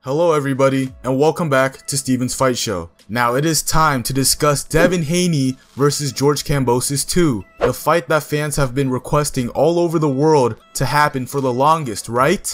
Hello everybody, and welcome back to Steven's Fight Show. Now it is time to discuss Devin Haney versus George Kambosos Jr, the fight that fans have been requesting all over the world to happen for the longest, right?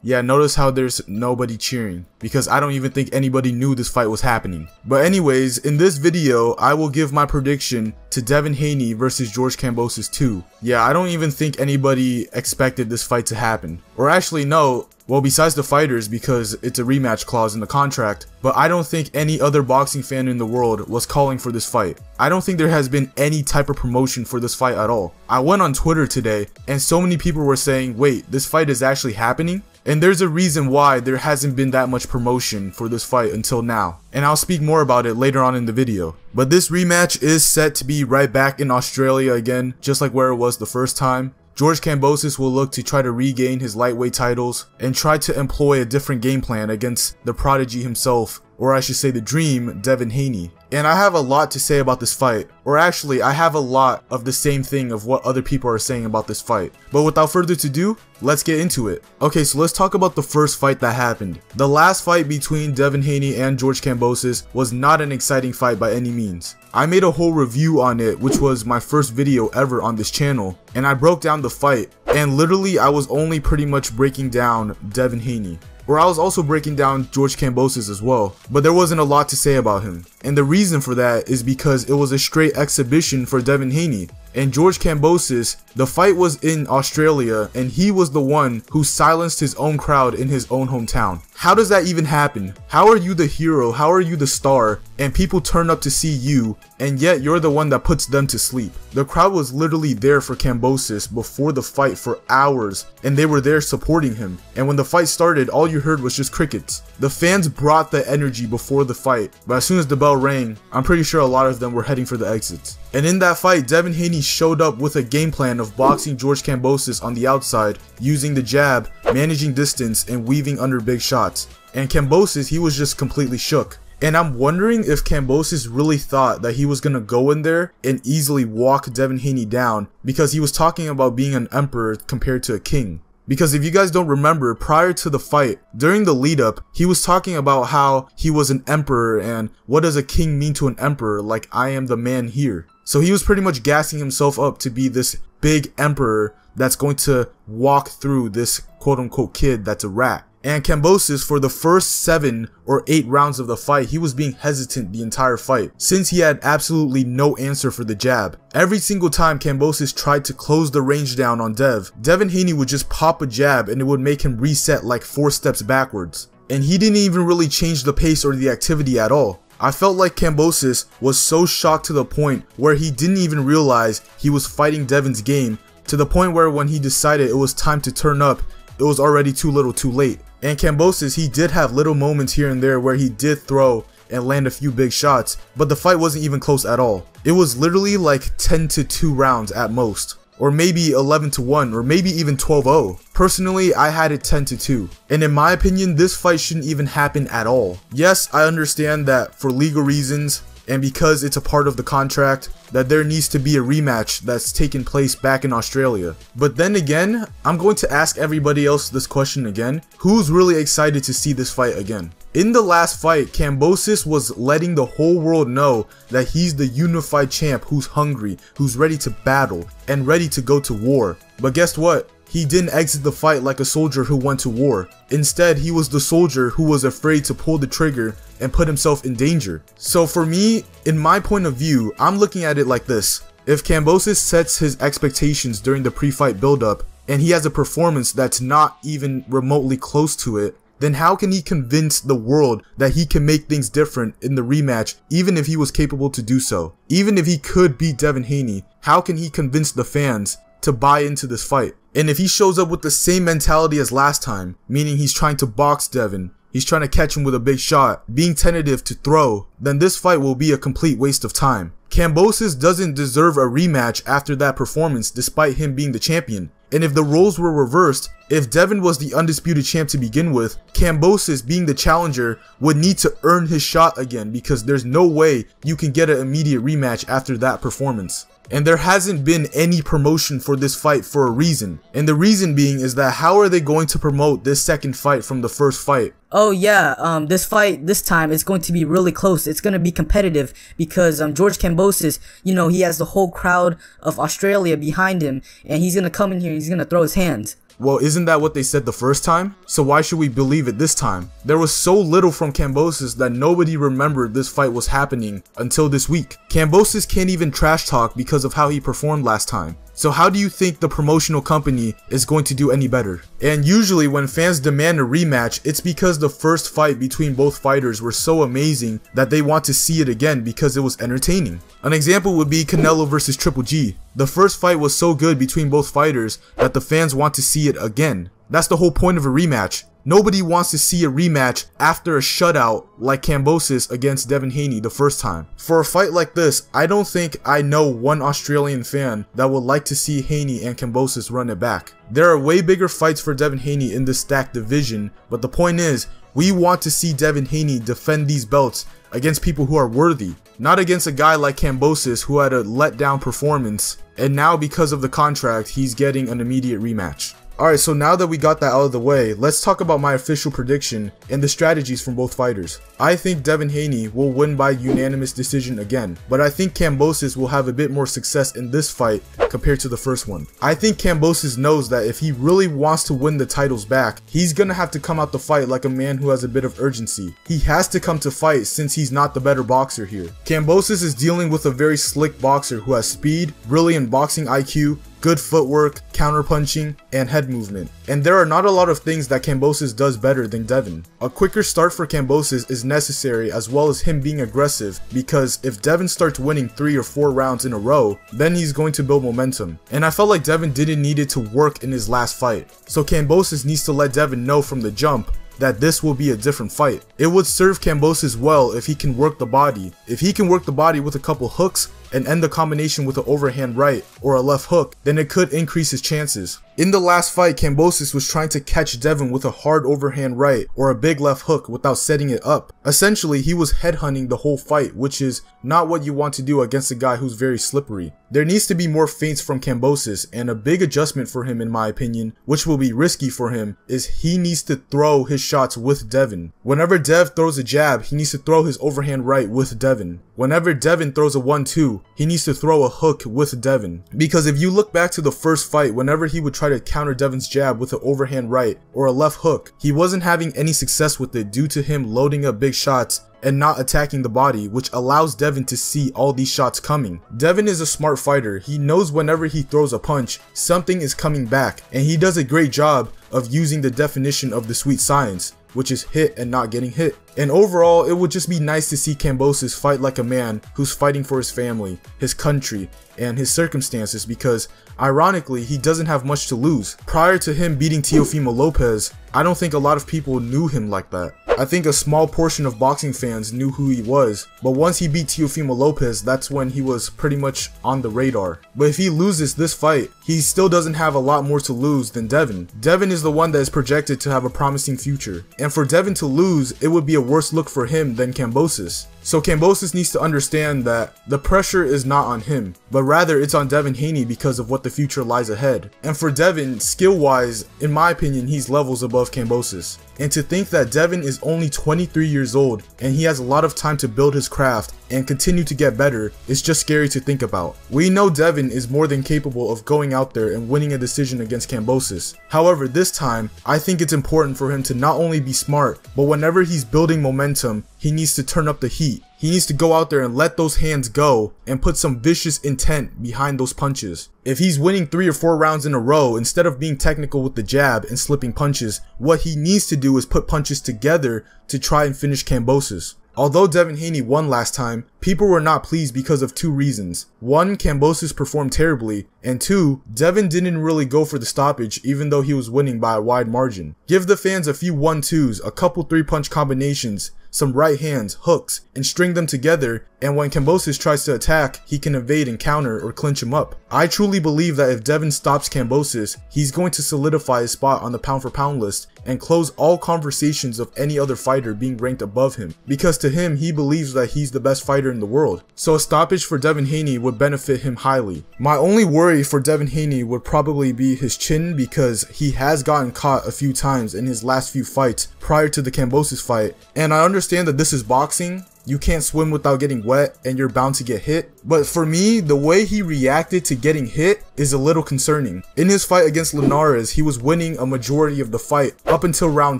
Yeah, notice how there's nobody cheering, because I don't even think anybody knew this fight was happening. But anyways, in this video, I will give my prediction to Devin Haney versus George Kambosos Jr. Yeah, I don't even think anybody expected this fight to happen. Or actually, no, well, besides the fighters, because it's a rematch clause in the contract, but I don't think any other boxing fan in the world was calling for this fight. I don't think there has been any type of promotion for this fight at all. I went on Twitter today, and so many people were saying, wait, this fight is actually happening? And there's a reason why there hasn't been that much promotion for this fight until now, and I'll speak more about it later on in the video. But this rematch is set to be right back in Australia again, just like where it was the first time. George Kambosos will look to try to regain his lightweight titles and try to employ a different game plan against the prodigy himself, or I should say the dream, Devin Haney. And I have a lot to say about this fight, or actually I have a lot of the same thing of what other people are saying about this fight. But without further ado, let's get into it. Okay, so let's talk about the first fight that happened. The last fight between Devin Haney and George Kambosos was not an exciting fight by any means. I made a whole review on it, which was my first video ever on this channel, and I broke down the fight, and literally I was only pretty much breaking down Devin Haney. Or I was also breaking down George Kambosos as well, but there wasn't a lot to say about him. And the reason for that is because it was a straight exhibition for Devin Haney. And George Kambosos, the fight was in Australia, and he was the one who silenced his own crowd in his own hometown. How does that even happen? How are you the hero? How are you the star? And people turn up to see you, and yet you're the one that puts them to sleep. The crowd was literally there for Kambosos before the fight for hours, and they were there supporting him. And when the fight started, all you heard was just crickets. The fans brought the energy before the fight, but as soon as the bell rang, I'm pretty sure a lot of them were heading for the exits. And in that fight, Devin Haney showed up with a game plan of boxing George Kambosos on the outside, using the jab, managing distance, and weaving under big shots. And Kambosos, he was just completely shook. And I'm wondering if Kambosos really thought that he was gonna go in there and easily walk Devin Haney down, because he was talking about being an emperor compared to a king. Because if you guys don't remember, prior to the fight, during the lead up, he was talking about how he was an emperor and what does a king mean to an emperor, like I am the man here. So he was pretty much gassing himself up to be this big emperor that's going to walk through this quote unquote kid that's a rat. And Kambosos, for the first 7 or 8 rounds of the fight, he was being hesitant the entire fight, since he had absolutely no answer for the jab. Every single time Kambosos tried to close the range down on Devin Haney would just pop a jab and it would make him reset like 4 steps backwards. And he didn't even really change the pace or the activity at all. I felt like Kambosos was so shocked to the point where he didn't even realize he was fighting Devin's game, to the point where when he decided it was time to turn up, it was already too little too late. And Kambosos, he did have little moments here and there where he did throw and land a few big shots, but the fight wasn't even close at all. It was literally like 10-2 rounds at most, or maybe 11-1, or maybe even 12-0. Personally, I had it 10-2, and in my opinion, this fight shouldn't even happen at all. Yes, I understand that for legal reasons, and because it's a part of the contract, that there needs to be a rematch that's taken place back in Australia. But then again, I'm going to ask everybody else this question again. Who's really excited to see this fight again? In the last fight, Kambosos was letting the whole world know that he's the unified champ who's hungry, who's ready to battle, and ready to go to war. But guess what? He didn't exit the fight like a soldier who went to war. Instead, he was the soldier who was afraid to pull the trigger and put himself in danger. So for me, in my point of view, I'm looking at it like this. If Kambosos sets his expectations during the pre-fight build-up, and he has a performance that's not even remotely close to it, then how can he convince the world that he can make things different in the rematch, even if he was capable to do so? Even if he could beat Devin Haney, how can he convince the fans to buy into this fight? And if he shows up with the same mentality as last time, meaning he's trying to box Devin, he's trying to catch him with a big shot, being tentative to throw, then this fight will be a complete waste of time. Kambosos doesn't deserve a rematch after that performance, despite him being the champion. And if the roles were reversed, if Devin was the undisputed champ to begin with, Kambosos, being the challenger, would need to earn his shot again, because there's no way you can get an immediate rematch after that performance. And there hasn't been any promotion for this fight for a reason. And the reason being is that how are they going to promote this second fight from the first fight? Oh yeah, this fight this time is going to be really close. It's going to be competitive because George Kambosos, you know, he has the whole crowd of Australia behind him, and he's going to come in here and he's going to throw his hands. Well, isn't that what they said the first time? So why should we believe it this time? There was so little from Kambosos that nobody remembered this fight was happening until this week. Kambosos can't even trash talk because of how he performed last time. So how do you think the promotional company is going to do any better? And usually when fans demand a rematch, it's because the first fight between both fighters were so amazing that they want to see it again because it was entertaining. An example would be Canelo versus Triple G. The first fight was so good between both fighters that the fans want to see it again. That's the whole point of a rematch. Nobody wants to see a rematch after a shutout like Kambosos against Devin Haney the first time. For a fight like this, I don't think I know one Australian fan that would like to see Haney and Kambosos run it back. There are way bigger fights for Devin Haney in this stacked division, but the point is, we want to see Devin Haney defend these belts against people who are worthy, not against a guy like Kambosos who had a letdown performance, and now because of the contract, he's getting an immediate rematch. Alright, so now that we got that out of the way, let's talk about my official prediction and the strategies from both fighters. I think Devin Haney will win by unanimous decision again, but I think Kambosos will have a bit more success in this fight compared to the first one. I think Kambosos knows that if he really wants to win the titles back, he's gonna have to come out the fight like a man who has a bit of urgency. He has to come to fight since he's not the better boxer here. Kambosos is dealing with a very slick boxer who has speed, brilliant boxing IQ, good footwork, counterpunching, and head movement. And there are not a lot of things that Kambosos does better than Devin. A quicker start for Kambosos is necessary, as well as him being aggressive, because if Devin starts winning 3 or 4 rounds in a row, then he's going to build momentum. And I felt like Devin didn't need it to work in his last fight. So Kambosos needs to let Devin know from the jump that this will be a different fight. It would serve Kambosos well if he can work the body. If he can work the body with a couple hooks and end the combination with an overhand right or a left hook, then it could increase his chances. In the last fight, Kambosos was trying to catch Devin with a hard overhand right or a big left hook without setting it up. Essentially, he was headhunting the whole fight, which is not what you want to do against a guy who's very slippery. There needs to be more feints from Kambosos, and a big adjustment for him in my opinion, which will be risky for him, is he needs to throw his shots with Devin. Whenever Dev throws a jab, he needs to throw his overhand right with Devin. Whenever Devin throws a 1-2, he needs to throw a hook with Devin. Because if you look back to the first fight, whenever he would try to counter Devin's jab with an overhand right or a left hook, he wasn't having any success with it due to him loading up big shots and not attacking the body, which allows Devin to see all these shots coming. Devin is a smart fighter. He knows whenever he throws a punch, something is coming back, and he does a great job of using the definition of the sweet science, which is hit and not getting hit. And overall, it would just be nice to see Kambosos fight like a man who's fighting for his family, his country, and his circumstances, because ironically, he doesn't have much to lose. Prior to him beating Teofimo Lopez, I don't think a lot of people knew him like that. I think a small portion of boxing fans knew who he was, but once he beat Teofimo Lopez, that's when he was pretty much on the radar. But if he loses this fight, he still doesn't have a lot more to lose than Devin. Devin is the one that is projected to have a promising future, and for Devin to lose, it would be a worse look for him than Kambosos. So Kambosos needs to understand that the pressure is not on him, but rather it's on Devin Haney because of what the future lies ahead. And for Devin, skill-wise, in my opinion, he's levels above Kambosos. And to think that Devin is only 23 years old and he has a lot of time to build his craft and continue to get better is just scary to think about. We know Devin is more than capable of going out there and winning a decision against Kambosos. However, this time, I think it's important for him to not only be smart, but whenever he's building momentum, he needs to turn up the heat. He needs to go out there and let those hands go and put some vicious intent behind those punches. If he's winning 3 or 4 rounds in a row, instead of being technical with the jab and slipping punches, what he needs to do is put punches together to try and finish Kambosos. Although Devin Haney won last time, people were not pleased because of 2 reasons. 1, Kambosos performed terribly, and 2, Devin didn't really go for the stoppage even though he was winning by a wide margin. Give the fans a few 1-2s, a couple 3-punch combinations, some right hands, hooks, and string them together, and when Kambosos tries to attack, he can evade and counter or clinch him up. I truly believe that if Devin stops Kambosos, he's going to solidify his spot on the pound for pound list and close all conversations of any other fighter being ranked above him, because to him, he believes that he's the best fighter in the world. So a stoppage for Devin Haney would benefit him highly. My only worry for Devin Haney would probably be his chin, because he has gotten caught a few times in his last few fights prior to the Kambosos fight, and I understand that this is boxing. You can't swim without getting wet and you're bound to get hit. But for me, the way he reacted to getting hit is a little concerning. In his fight against Linares, he was winning a majority of the fight up until round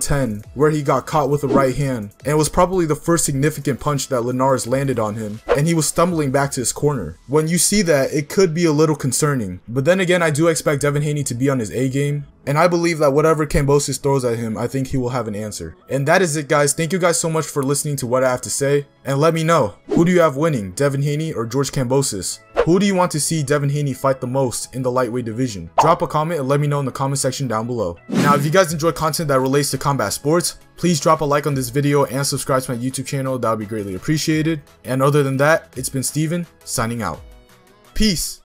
10, where he got caught with a right hand, and it was probably the first significant punch that Linares landed on him, and he was stumbling back to his corner. When you see that, it could be a little concerning. But then again, I do expect Devin Haney to be on his A game, and I believe that whatever Kambosos throws at him, I think he will have an answer. And that is it, guys. Thank you guys so much for listening to what I have to say. And let me know, who do you have winning, Devin Haney or George Kambosos? Who do you want to see Devin Haney fight the most in the lightweight division? Drop a comment and let me know in the comment section down below. Now, if you guys enjoy content that relates to combat sports, please drop a like on this video and subscribe to my YouTube channel. That would be greatly appreciated. And other than that, it's been Steven, signing out. Peace.